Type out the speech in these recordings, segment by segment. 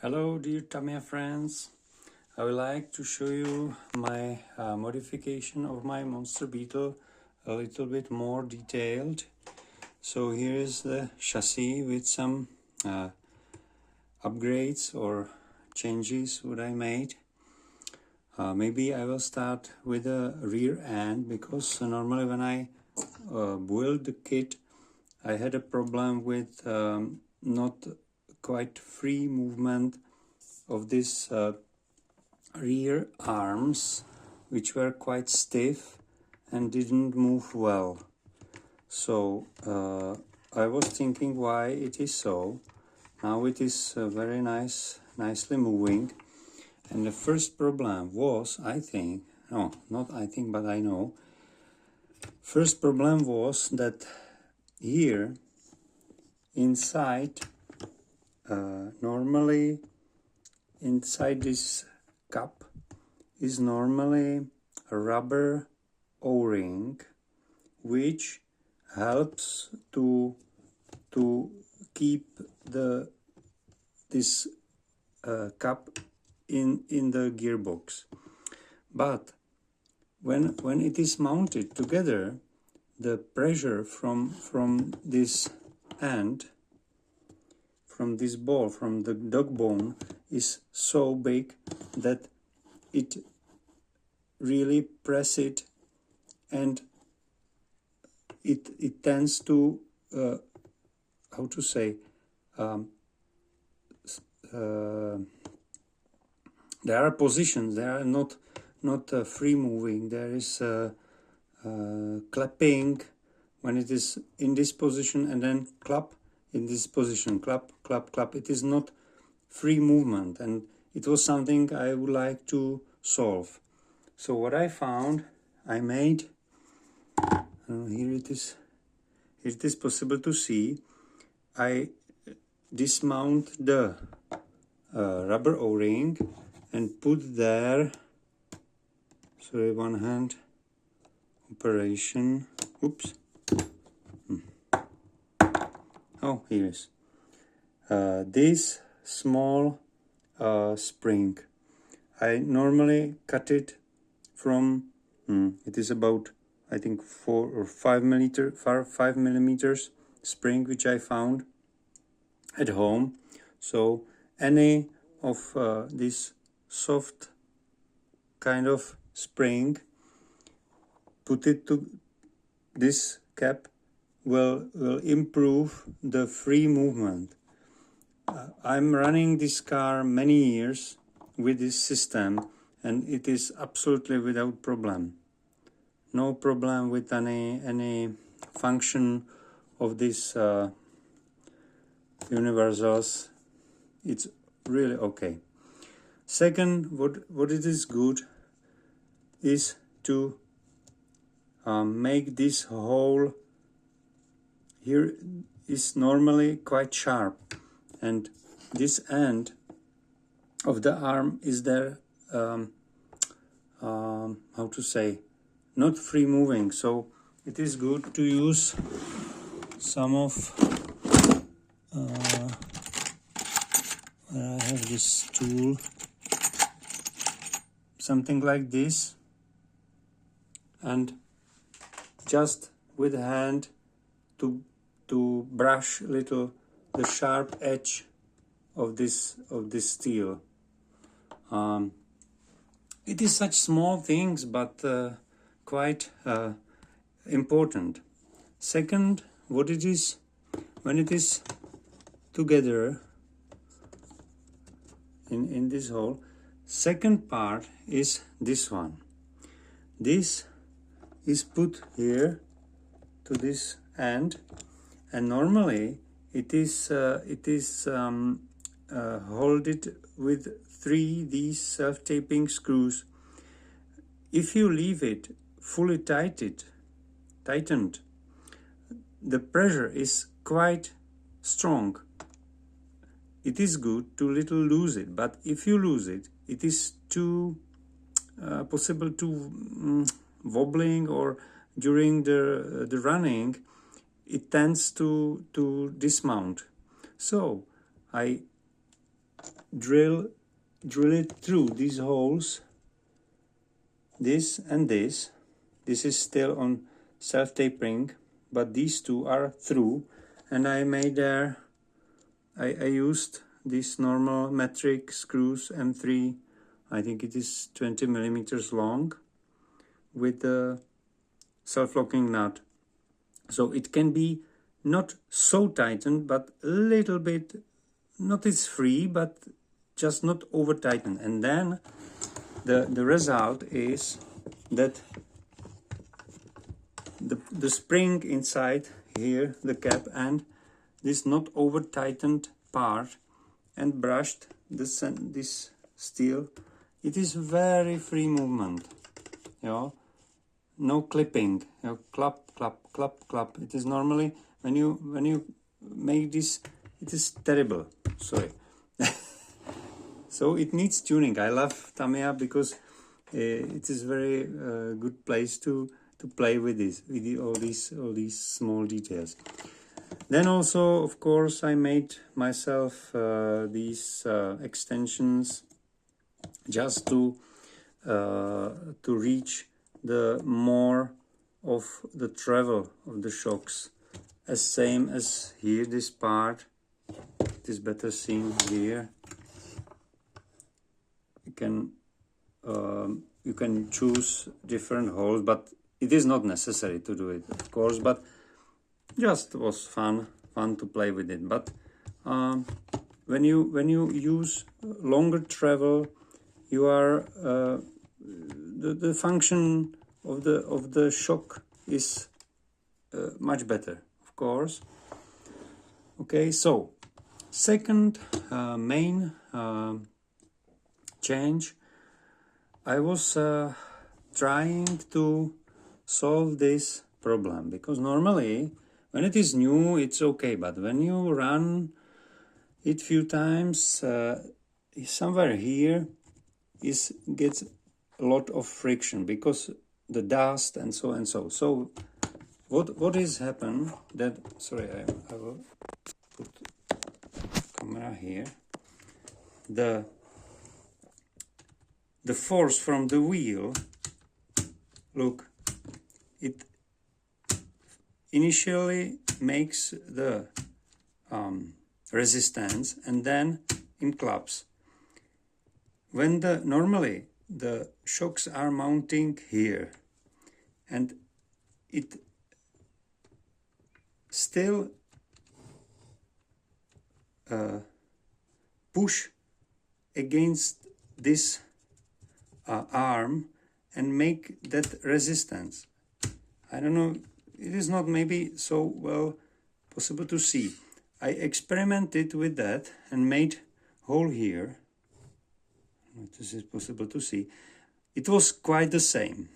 Hello dear Tamiya friends, I would like to show you my modification of my Monster Beetle a little bit more detailed. So here is the chassis with some upgrades or changes what I made. Maybe I will start with the rear end because normally when I build the kit I had a problem with not quite free movement of this rear arms, which were quite stiff and didn't move well. So I was thinking why it is so. Now it is very nicely moving. And the first problem was, I think, no, not I think, but I know. First problem was that here inside, normally inside this cup is normally a rubber O-ring which helps to keep this cup in the gearbox. But when it is mounted together, the pressure from this end, from this ball, from the dog bone, is so big that it really press it, and it tends to how to say, there are positions, they are not free moving. There is clapping when it is in this position, and then clap in this position, clap, clap, clap. It is not free movement, and it was something I would like to solve. So what I found, I made, here it is possible to see, I dismount the rubber O-ring and put there, sorry, one hand operation, oops, oh, here is this small spring. I normally cut it from, it is about, I think 4 or 5 millimeters spring, which I found at home. So any of this soft kind of spring, put it to this cap, will improve the free movement. I'm running this car many years with this system, and it is absolutely without problem. No problem with any function of these universals. It's really okay. Second, what it is good is to make this hole here is normally quite sharp, and this end of the arm is there, how to say, not free moving. So it is good to use some of I have this tool, something like this, and just with hand to brush a little the sharp edge of this steel. It is such small things, but quite important. Second, what it is, when it is together in this hole, second part is this one. This is put here to this end, and normally it is holded with 3 these self-taping screws. If you leave it fully tightened, the pressure is quite strong. It is good to little lose it, but if you lose it, it is too possible to wobbling, or during the running it tends to dismount. So I drill it through these holes, this and this. This is still on self-tapering, but these two are through, and I made there, I used these normal metric screws M3, I think it is 20 millimeters long, with the self-locking nut. So it can be not so tightened, but a little bit, not it's free, but just not over tightened. And then the result is that the spring inside here, the cap, and this not over tightened part and brushed this steel, it is very free movement, you know, no clipping, you know, clap, clap, clap, clap. It is normally when you make this, it is terrible, sorry. So it needs tuning. I love Tamiya because it is very good place to play with this, with all these small details. Then also, of course, I made myself these extensions just to reach the more of the travel of the shocks, as same as here. This part, it is better seen here. You can choose different holes, but it is not necessary to do it, of course, but just was fun to play with it. But when you use longer travel, you are the function of the shock is much better, of course. Okay, so second main change, I was trying to solve this problem, because normally when it is new it's okay, but when you run it few times, somewhere here gets a lot of friction because the dust and so and so. So what is happened that, sorry, I will put camera here. The force from the wheel, look, it initially makes the resistance and then in claps. When normally the shocks are mounting here, and it still push against this arm and make that resistance. I don't know, it is not maybe so well possible to see. I experimented with that and made hole here. This is possible to see. It was quite the same,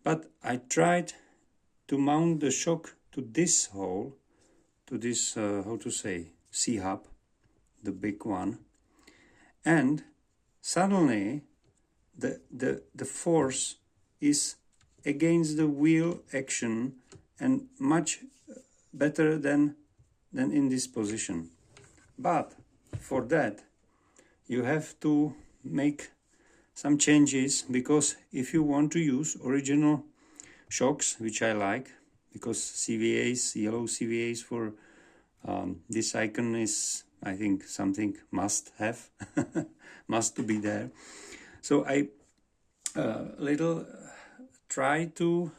but I tried to mount the shock to this hole, to this how to say, C-hub, the big one, and suddenly the force is against the wheel action and much better than in this position. But for that you have to make some changes, because if you want to use original shocks, which I like, because CVAs, yellow CVAs for this icon is, I think, something must have, must to be there. So I little try to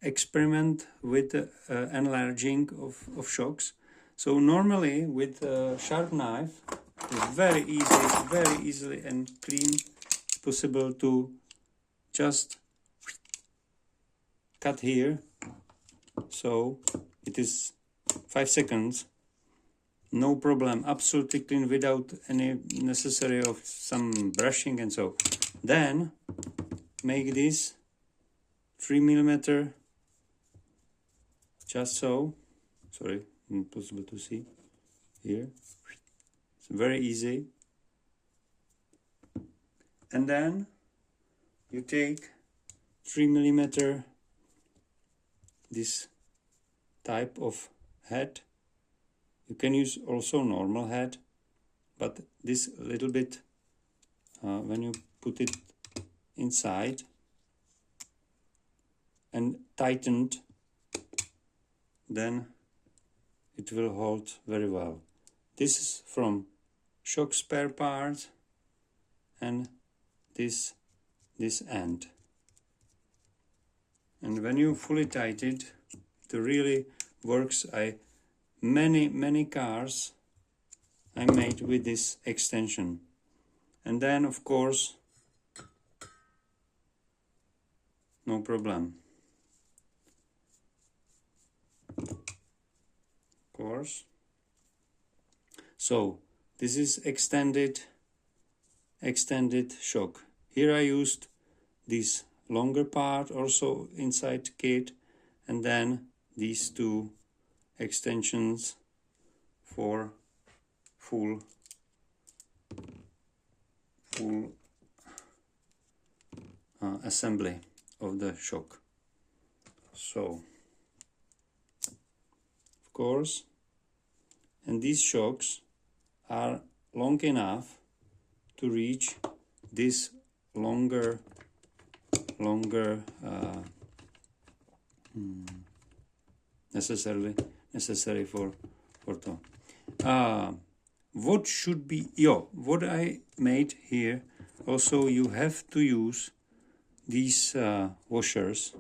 experiment with enlarging of shocks. So normally with a sharp knife, it's very easily and clean, it's possible to just cut here. So it is 5 seconds, no problem, absolutely clean, without any necessary of some brushing and so. Then make this 3 millimeter, just so, sorry, impossible to see here. It's very easy. And then you take 3 millimeter, this type of head. You can use also normal head, but this little bit, when you put it inside and tightened, then it will hold very well. This is from shock spare part, and this end. And when you fully tighten it, it really works. Many cars I made with this extension. And then of course, no problem. Of course. So this is extended shock. Here I used this longer part also inside kit, and then these two extensions for full assembly of the shock. So of course, and these shocks are long enough to reach this longer necessary for to. What should be, what I made here, also you have to use these washers,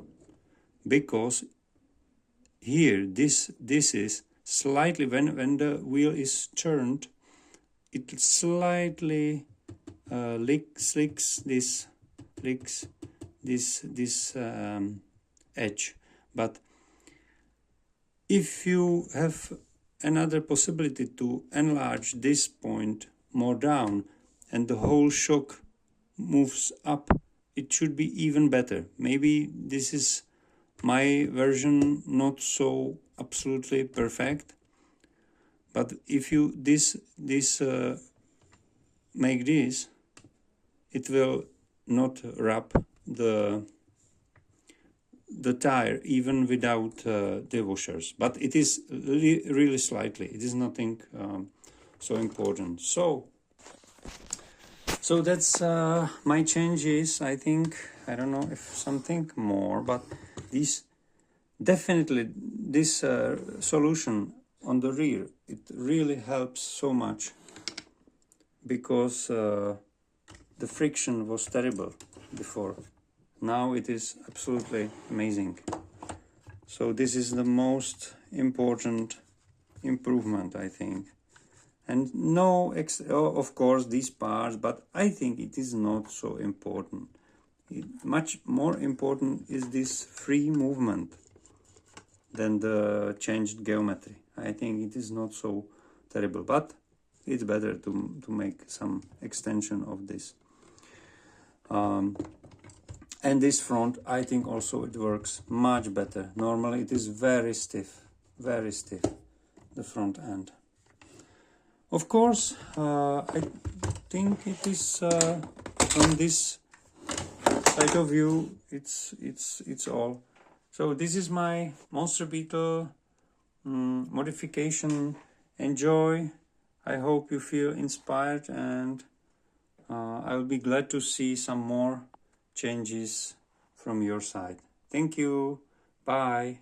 because here this is slightly, when the wheel is turned, it slightly licks this edge. But if you have another possibility to enlarge this point more down and the whole shock moves up, it should be even better. Maybe this is my version, not so absolutely perfect, but if you make this, it will not wrap the tire even without the washers, but it is really slightly. It is nothing so important. So that's my changes. I think, I don't know if something more, but this definitely, this solution on the rear, it really helps so much, because the friction was terrible before. Now it is absolutely amazing. So this is the most important improvement, I think. And no, of course, these parts, but I think it is not so important. Much more important is this free movement than the changed geometry. I think it is not so terrible, but it's better to make some extension of this. And this front, I think also it works much better. Normally it is very stiff, the front end. Of course, I think it is from this side of view, it's all. So this is my Monster Beetle modification. Enjoy. I hope you feel inspired, and I will be glad to see some more changes from your side. Thank you. Bye.